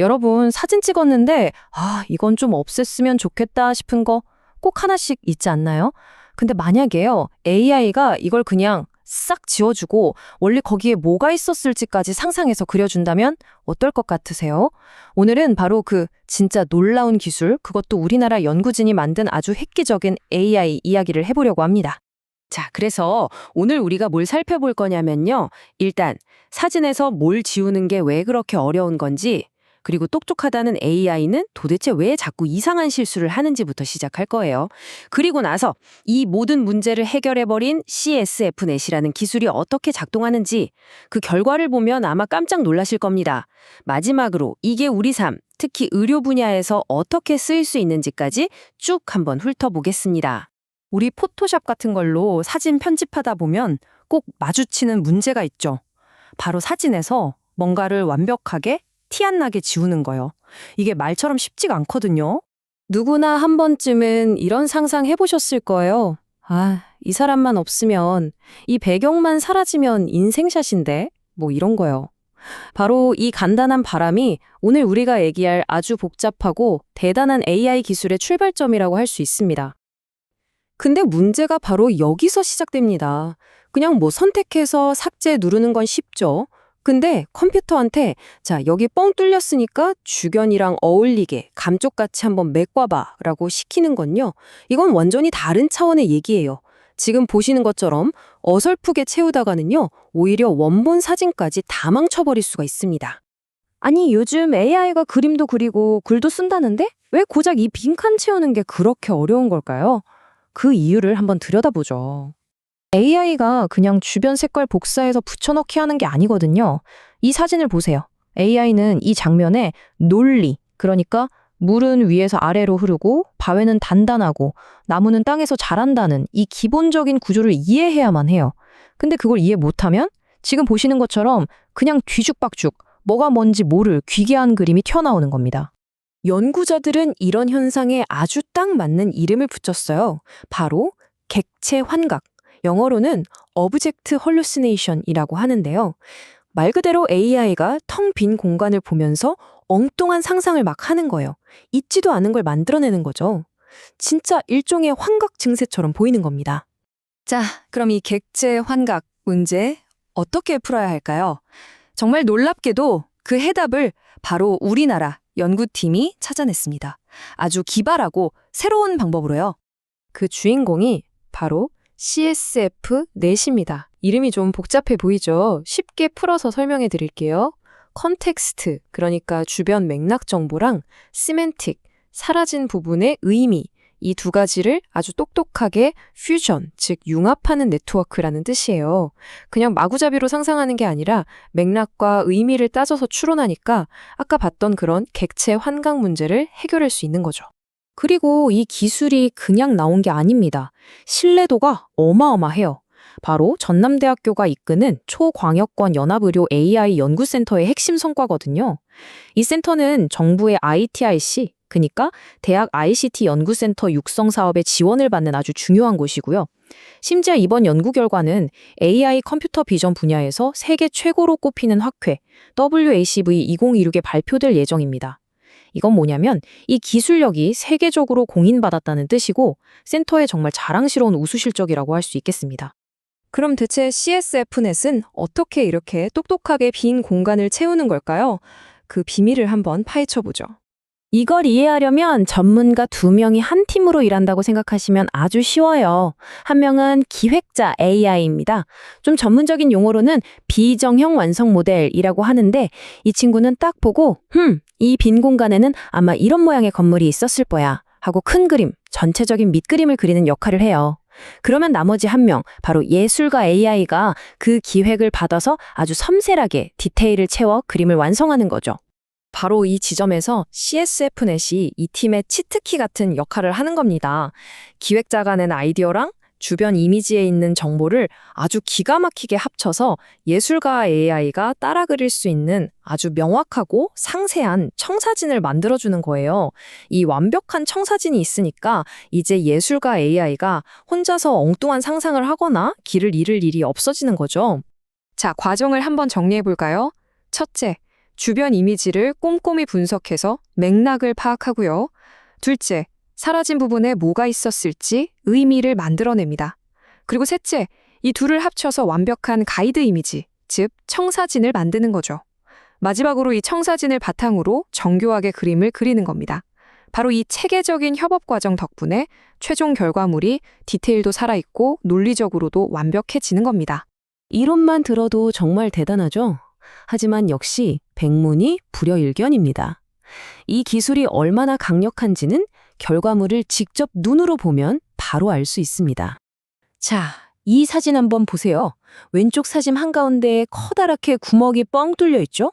여러분, 사진 찍었는데, 이건 좀 없앴으면 좋겠다 싶은 거 꼭 하나씩 있지 않나요? 근데 만약에요, AI가 이걸 그냥 싹 지워주고 원래 거기에 뭐가 있었을지까지 상상해서 그려준다면 어떨 것 같으세요? 오늘은 바로 그 진짜 놀라운 기술, 그것도 우리나라 연구진이 만든 아주 획기적인 AI 이야기를 해보려고 합니다. 자, 그래서 오늘 우리가 뭘 살펴볼 거냐면요. 일단 사진에서 뭘 지우는 게 왜 그렇게 어려운 건지, 그리고 똑똑하다는 AI는 도대체 왜 자꾸 이상한 실수를 하는지부터 시작할 거예요. 그리고 나서 이 모든 문제를 해결해버린 CSF넷이라는 기술이 어떻게 작동하는지, 그 결과를 보면 아마 깜짝 놀라실 겁니다. 마지막으로 이게 우리 삶, 특히 의료 분야에서 어떻게 쓰일 수 있는지까지 쭉 한번 훑어보겠습니다. 우리 포토샵 같은 걸로 사진 편집하다 보면 꼭 마주치는 문제가 있죠. 바로 사진에서 뭔가를 완벽하게 티 안 나게 지우는 거요. 이게 말처럼 쉽지가 않거든요. 누구나 한 번쯤은 이런 상상 해보셨을 거예요. 이 사람만 없으면, 이 배경만 사라지면 인생샷인데? 뭐 이런 거요. 바로 이 간단한 바람이 오늘 우리가 얘기할 아주 복잡하고 대단한 AI 기술의 출발점이라고 할 수 있습니다. 근데 문제가 바로 여기서 시작됩니다. 그냥 선택해서 삭제 누르는 건 쉽죠. 근데 컴퓨터한테 여기 뻥 뚫렸으니까 주변이랑 어울리게 감쪽같이 한번 메꿔봐 라고 시키는 건요. 이건 완전히 다른 차원의 얘기예요. 지금 보시는 것처럼 어설프게 채우다가는요. 오히려 원본 사진까지 다 망쳐버릴 수가 있습니다. 아니, 요즘 AI가 그림도 그리고 글도 쓴다는데 왜 고작 이 빈칸 채우는 게 그렇게 어려운 걸까요? 그 이유를 한번 들여다보죠. AI가 그냥 주변 색깔 복사해서 붙여넣기 하는 게 아니거든요. 이 사진을 보세요. AI는 이 장면에 논리, 그러니까 물은 위에서 아래로 흐르고 바위는 단단하고 나무는 땅에서 자란다는 이 기본적인 구조를 이해해야만 해요. 근데 그걸 이해 못하면 지금 보시는 것처럼 그냥 뒤죽박죽 뭐가 뭔지 모를 기괴한 그림이 튀어나오는 겁니다. 연구자들은 이런 현상에 아주 딱 맞는 이름을 붙였어요. 바로 객체 환각. 영어로는 Object Hallucination이라고 하는데요. 말 그대로 AI가 텅 빈 공간을 보면서 엉뚱한 상상을 막 하는 거예요. 있지도 않은 걸 만들어내는 거죠. 진짜 일종의 환각 증세처럼 보이는 겁니다. 자, 그럼 이 객체 환각 문제 어떻게 풀어야 할까요? 정말 놀랍게도 그 해답을 바로 우리나라 연구팀이 찾아냈습니다. 아주 기발하고 새로운 방법으로요. 그 주인공이 바로 CSF넷입니다. 이름이 좀 복잡해 보이죠? 쉽게 풀어서 설명해 드릴게요. 컨텍스트, 그러니까 주변 맥락 정보랑 시멘틱, 사라진 부분의 의미, 이 두 가지를 아주 똑똑하게 퓨전, 즉 융합하는 네트워크라는 뜻이에요. 그냥 마구잡이로 상상하는 게 아니라 맥락과 의미를 따져서 추론하니까 아까 봤던 그런 객체 환각 문제를 해결할 수 있는 거죠. 그리고 이 기술이 그냥 나온 게 아닙니다. 신뢰도가 어마어마해요. 바로 전남대학교가 이끄는 초광역권 연합의료 AI 연구센터의 핵심 성과거든요. 이 센터는 정부의 ITIC, 그러니까 대학 ICT 연구센터 육성 사업에 지원을 받는 아주 중요한 곳이고요. 심지어 이번 연구 결과는 AI 컴퓨터 비전 분야에서 세계 최고로 꼽히는 학회 WACV 2026에 발표될 예정입니다. 이건 뭐냐면 이 기술력이 세계적으로 공인받았다는 뜻이고 센터의 정말 자랑스러운 우수 실적이라고 할 수 있겠습니다. 그럼 대체 CSF넷은 어떻게 이렇게 똑똑하게 빈 공간을 채우는 걸까요? 그 비밀을 한번 파헤쳐보죠. 이걸 이해하려면 전문가 2명이 한 팀으로 일한다고 생각하시면 아주 쉬워요. 한 명은 기획자 AI입니다. 좀 전문적인 용어로는 비정형 완성 모델이라고 하는데 이 친구는 딱 보고 이 빈 공간에는 아마 이런 모양의 건물이 있었을 거야 하고 큰 그림, 전체적인 밑그림을 그리는 역할을 해요. 그러면 나머지 한 명, 바로 예술가 AI가 그 기획을 받아서 아주 섬세하게 디테일을 채워 그림을 완성하는 거죠. 바로 이 지점에서 CSF넷이 이 팀의 치트키 같은 역할을 하는 겁니다. 기획자가 낸 아이디어랑 주변 이미지에 있는 정보를 아주 기가 막히게 합쳐서 예술가 AI가 따라 그릴 수 있는 아주 명확하고 상세한 청사진을 만들어주는 거예요. 이 완벽한 청사진이 있으니까 이제 예술가 AI가 혼자서 엉뚱한 상상을 하거나 길을 잃을 일이 없어지는 거죠. 자, 과정을 한번 정리해 볼까요? 첫째, 주변 이미지를 꼼꼼히 분석해서 맥락을 파악하고요. 둘째, 사라진 부분에 뭐가 있었을지 의미를 만들어냅니다. 그리고 셋째, 이 둘을 합쳐서 완벽한 가이드 이미지, 즉 청사진을 만드는 거죠. 마지막으로 이 청사진을 바탕으로 정교하게 그림을 그리는 겁니다. 바로 이 체계적인 협업 과정 덕분에 최종 결과물이 디테일도 살아있고 논리적으로도 완벽해지는 겁니다. 이론만 들어도 정말 대단하죠? 하지만 역시 백문이 불여일견입니다. 이 기술이 얼마나 강력한지는 결과물을 직접 눈으로 보면 바로 알 수 있습니다. 자, 이 사진 한번 보세요. 왼쪽 사진 한가운데에 커다랗게 구멍이 뻥 뚫려 있죠?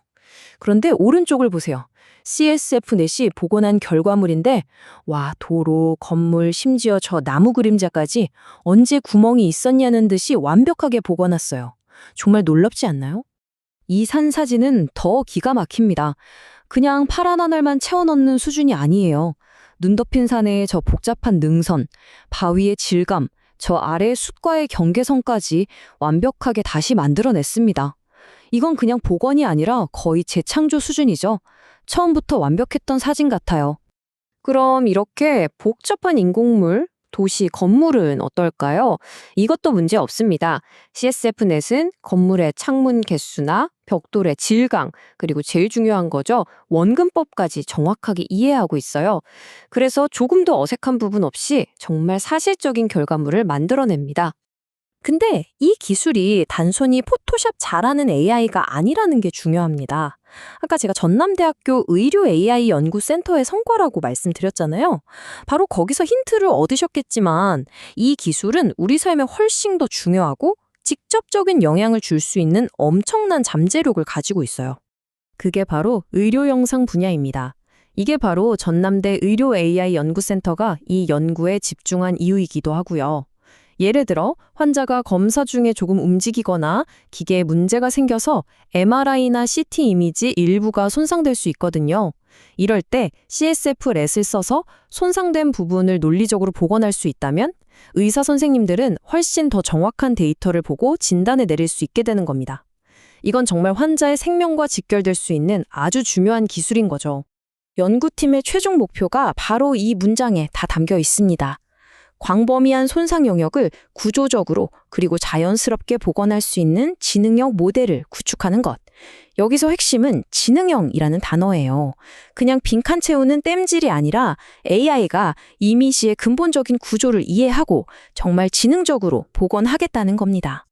그런데 오른쪽을 보세요. CSF넷이 복원한 결과물인데 와, 도로, 건물, 심지어 저 나무 그림자까지 언제 구멍이 있었냐는 듯이 완벽하게 복원했어요. 정말 놀랍지 않나요? 이 산 사진은 더 기가 막힙니다. 그냥 파란 하늘만 채워넣는 수준이 아니에요. 눈 덮인 산의 저 복잡한 능선, 바위의 질감, 저 아래의 숲과의 경계선까지 완벽하게 다시 만들어냈습니다. 이건 그냥 복원이 아니라 거의 재창조 수준이죠. 처음부터 완벽했던 사진 같아요. 그럼 이렇게 복잡한 인공물, 도시, 건물은 어떨까요? 이것도 문제 없습니다. CSF넷은 건물의 창문 개수나 벽돌의 질감, 그리고 제일 중요한 거죠. 원근법까지 정확하게 이해하고 있어요. 그래서 조금도 어색한 부분 없이 정말 사실적인 결과물을 만들어냅니다. 근데 이 기술이 단순히 포토샵 잘하는 AI가 아니라는 게 중요합니다. 아까 제가 전남대학교 의료 AI 연구센터의 성과라고 말씀드렸잖아요. 바로 거기서 힌트를 얻으셨겠지만 이 기술은 우리 삶에 훨씬 더 중요하고 직접적인 영향을 줄 수 있는 엄청난 잠재력을 가지고 있어요. 그게 바로 의료 영상 분야입니다. 이게 바로 전남대 의료 AI 연구센터가 이 연구에 집중한 이유이기도 하고요. 예를 들어 환자가 검사 중에 조금 움직이거나 기계에 문제가 생겨서 MRI나 CT 이미지 일부가 손상될 수 있거든요. 이럴 때 CSF-렛을 써서 손상된 부분을 논리적으로 복원할 수 있다면 의사 선생님들은 훨씬 더 정확한 데이터를 보고 진단을 내릴 수 있게 되는 겁니다. 이건 정말 환자의 생명과 직결될 수 있는 아주 중요한 기술인 거죠. 연구팀의 최종 목표가 바로 이 문장에 다 담겨 있습니다. 광범위한 손상 영역을 구조적으로 그리고 자연스럽게 복원할 수 있는 지능형 모델을 구축하는 것. 여기서 핵심은 지능형이라는 단어예요. 그냥 빈칸 채우는 땜질이 아니라 AI가 이미지의 근본적인 구조를 이해하고 정말 지능적으로 복원하겠다는 겁니다.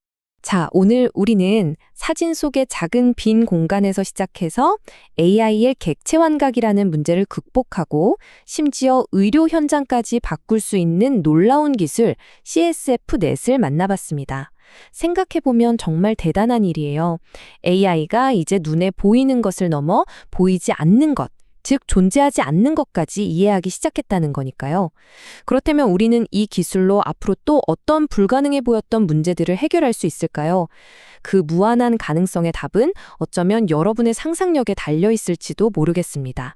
자, 오늘 우리는 사진 속의 작은 빈 공간에서 시작해서 AI의 객체 환각이라는 문제를 극복하고 심지어 의료 현장까지 바꿀 수 있는 놀라운 기술 CSF넷을 만나봤습니다. 생각해보면 정말 대단한 일이에요. AI가 이제 눈에 보이는 것을 넘어 보이지 않는 것, 즉 존재하지 않는 것까지 이해하기 시작했다는 거니까요. 그렇다면 우리는 이 기술로 앞으로 또 어떤 불가능해 보였던 문제들을 해결할 수 있을까요? 그 무한한 가능성의 답은 어쩌면 여러분의 상상력에 달려 있을지도 모르겠습니다.